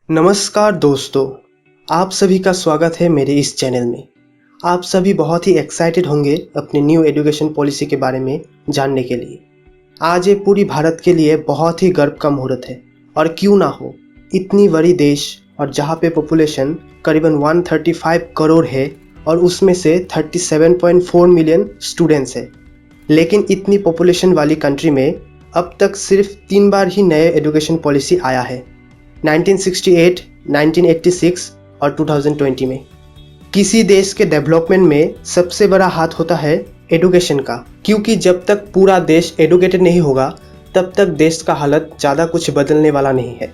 नमस्कार दोस्तों, आप सभी का स्वागत है मेरे इस चैनल में। आप सभी बहुत ही एक्साइटेड होंगे अपने न्यू एजुकेशन पॉलिसी के बारे में जानने के लिए। आज ये पूरी भारत के लिए बहुत ही गर्व का मुहूर्त है, और क्यों ना हो, इतनी बड़ी देश और जहाँ पे पॉपुलेशन करीबन 135 करोड़ है और उसमें से 37.4 मिलियन स्टूडेंट्स है। लेकिन इतनी पॉपुलेशन वाली कंट्री में अब तक सिर्फ 3 बार ही नए एजुकेशन पॉलिसी आया है, 1968, 1986 और 2020 में। किसी देश के डेवलपमेंट में सबसे बड़ा हाथ होता है एजुकेशन का, क्योंकि जब तक पूरा देश एजुकेटेड नहीं होगा तब तक देश का हालत ज़्यादा कुछ बदलने वाला नहीं है।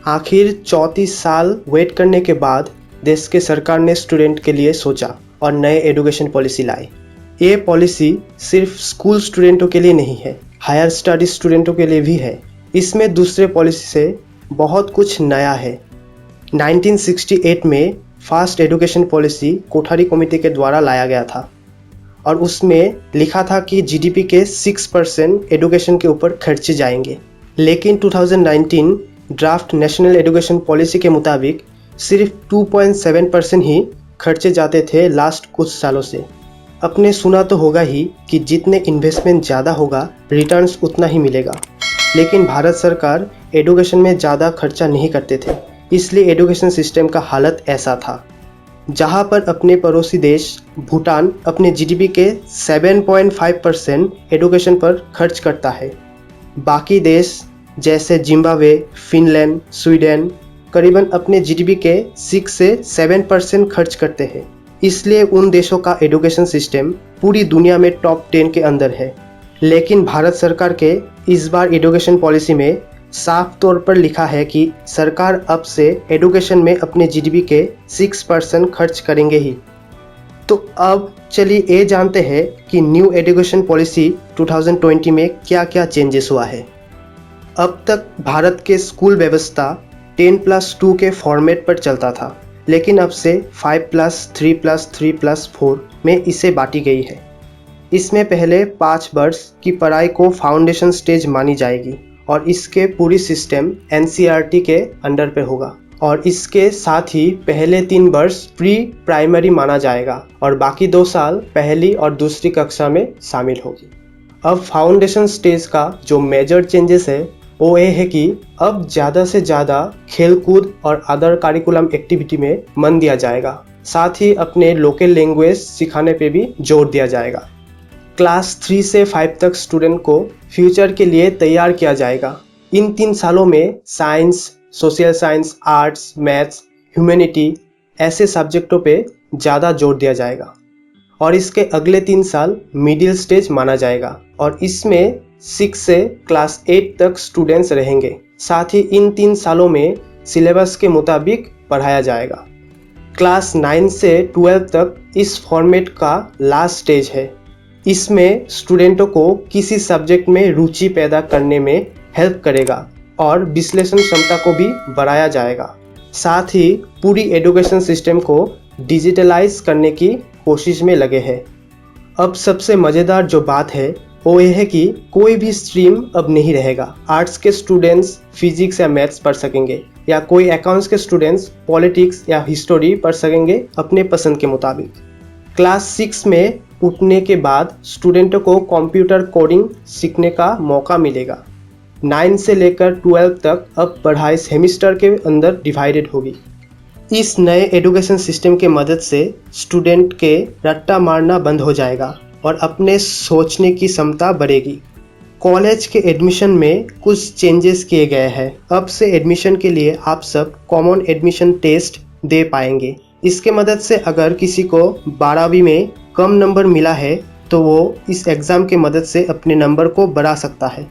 आखिर 34 साल वेट करने के बाद देश के सरकार ने स्टूडेंट के लिए सोचा और नए एजुकेशन पॉलिसी लाए। ये पॉलिसी सिर्फ स्कूल स्टूडेंटों के लिए नहीं है, हायर स्टडी स्टूडेंटों के लिए भी है। इसमें दूसरे पॉलिसी से बहुत कुछ नया है। 1968 में fast education policy Kothari committee के द्वारा लाया गया था और उसमें लिखा था कि जीडीपी के 6% एजुकेशन के ऊपर खर्चे जाएंगे। लेकिन 2019 ड्राफ्ट नेशनल एजुकेशन पॉलिसी के मुताबिक सिर्फ 2.7% ही खर्चे जाते थे लास्ट कुछ सालों से। आपने सुना तो होगा ही कि जितने इन्वेस्टमेंट ज़्यादा होगा रिटर्न्स उतना ही मिलेगा। लेकिन भारत सरकार एजुकेशन में ज़्यादा खर्चा नहीं करते थे, इसलिए एजुकेशन सिस्टम का हालत ऐसा था। जहां पर अपने पड़ोसी देश भूटान अपने जीडीपी के 7.5% एजुकेशन पर खर्च करता है, बाकी देश जैसे जिम्बाब्वे, फिनलैंड, स्वीडन करीबन अपने जीडीपी के 6 से 7% खर्च करते हैं। इसलिए उन देशों का एजुकेशन सिस्टम पूरी दुनिया में टॉप 10 के अंदर है। लेकिन भारत सरकार के इस बार एजुकेशन पॉलिसी में साफ तौर पर लिखा है कि सरकार अब से एजुकेशन में अपने जीडीपी के 6% खर्च करेंगे ही। तो अब चलिए ये जानते हैं कि न्यू एजुकेशन पॉलिसी 2020 में क्या क्या चेंजेस हुआ है। अब तक भारत के स्कूल व्यवस्था 10+2 के फॉर्मेट पर चलता था, लेकिन अब से 5+3+3+4 में इसे बांटी गई है। इसमें पहले 5 वर्ष की पढ़ाई को फाउंडेशन स्टेज मानी जाएगी और इसके पूरी सिस्टम एनसीईआरटी के अंडर पे होगा, और इसके साथ ही पहले 3 वर्ष प्री प्राइमरी माना जाएगा और बाकी 2 साल पहली और दूसरी कक्षा में शामिल होगी। अब फाउंडेशन स्टेज का जो मेजर चेंजेस है वो ये है कि अब ज़्यादा से ज़्यादा खेलकूद और अदर करिकुलम एक्टिविटी में मन दिया जाएगा। साथ ही अपने लोकल लैंग्वेज सिखाने पे भी जोर दिया जाएगा। क्लास 3 से 5 तक स्टूडेंट को फ्यूचर के लिए तैयार किया जाएगा। इन 3 सालों में science, social science, arts, maths, humanity ऐसे सब्जेक्टों पे ज़्यादा जोर दिया जाएगा। और इसके अगले 3 साल मिडिल स्टेज माना जाएगा और इसमें 6 से क्लास 8 तक स्टूडेंट्स रहेंगे। साथ ही इन 3 सालों में सिलेबस के मुताबिक पढ़ाया जाएगा। क्लास 9 से 12 तक इस फॉर्मेट का लास्ट स्टेज है। इसमें स्टूडेंटों को किसी सब्जेक्ट में रुचि पैदा करने में हेल्प करेगा और विश्लेषण क्षमता को भी बढ़ाया जाएगा। साथ ही पूरी एजुकेशन सिस्टम को डिजिटलाइज करने की कोशिश में लगे हैं। अब सबसे मज़ेदार जो बात है वो ये है कि कोई भी स्ट्रीम अब नहीं रहेगा। आर्ट्स के स्टूडेंट्स फिजिक्स या मैथ्स पढ़ सकेंगे, या कोई अकाउंट्स के स्टूडेंट्स पॉलिटिक्स या हिस्टोरी पढ़ सकेंगे अपने पसंद के मुताबिक। क्लास 6 में उठने के बाद स्टूडेंटों को कंप्यूटर कोडिंग सीखने का मौका मिलेगा। 9 से लेकर 12 तक अब पढ़ाई सेमिस्टर के अंदर डिवाइडेड होगी। इस नए एजुकेशन सिस्टम के मदद से स्टूडेंट के रट्टा मारना बंद हो जाएगा और अपने सोचने की क्षमता बढ़ेगी। कॉलेज के एडमिशन में कुछ चेंजेस किए गए हैं। अब से एडमिशन के लिए आप सब कॉमन एडमिशन टेस्ट दे पाएंगे। इसके मदद से अगर किसी को 12वीं में कम नंबर मिला है तो वो इस एग्ज़ाम के मदद से अपने नंबर को बढ़ा सकता है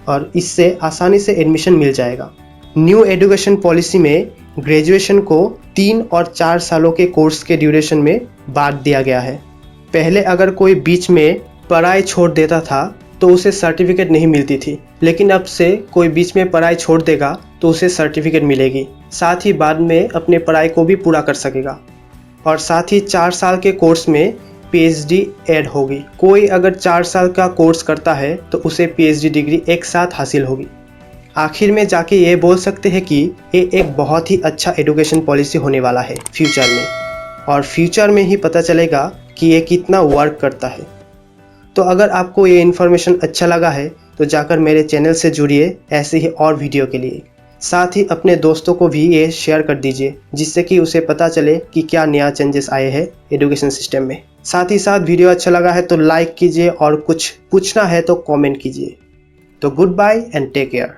और इससे आसानी से एडमिशन मिल जाएगा। न्यू एजुकेशन पॉलिसी में ग्रेजुएशन को 3 और 4 सालों के कोर्स के ड्यूरेशन में बांट दिया गया है। पहले अगर कोई बीच में पढ़ाई छोड़ देता था तो उसे सर्टिफिकेट नहीं मिलती थी, लेकिन अब से कोई बीच में पढ़ाई छोड़ देगा तो उसे सर्टिफिकेट मिलेगी। साथ ही बाद में अपने पढ़ाई को भी पूरा कर सकेगा। और साथ ही 4 साल के कोर्स में पीएचडी ऐड होगी। कोई अगर 4 साल का कोर्स करता है तो उसे पीएचडी डिग्री एक साथ हासिल होगी। आखिर में जाके ये बोल सकते हैं कि ये एक बहुत ही अच्छा एजुकेशन पॉलिसी होने वाला है फ्यूचर में, और फ्यूचर में ही पता चलेगा कि ये कितना वर्क करता है। तो अगर आपको ये इन्फॉर्मेशन अच्छा लगा है तो जाकर मेरे चैनल से जुड़िए ऐसे ही और वीडियो के लिए। साथ ही अपने दोस्तों को भी ये शेयर कर दीजिए जिससे कि उसे पता चले कि क्या नया चेंजेस आए हैं एजुकेशन सिस्टम में। साथ ही साथ वीडियो अच्छा लगा है तो लाइक कीजिए और कुछ पूछना है तो कमेंट कीजिए। तो goodbye and take care.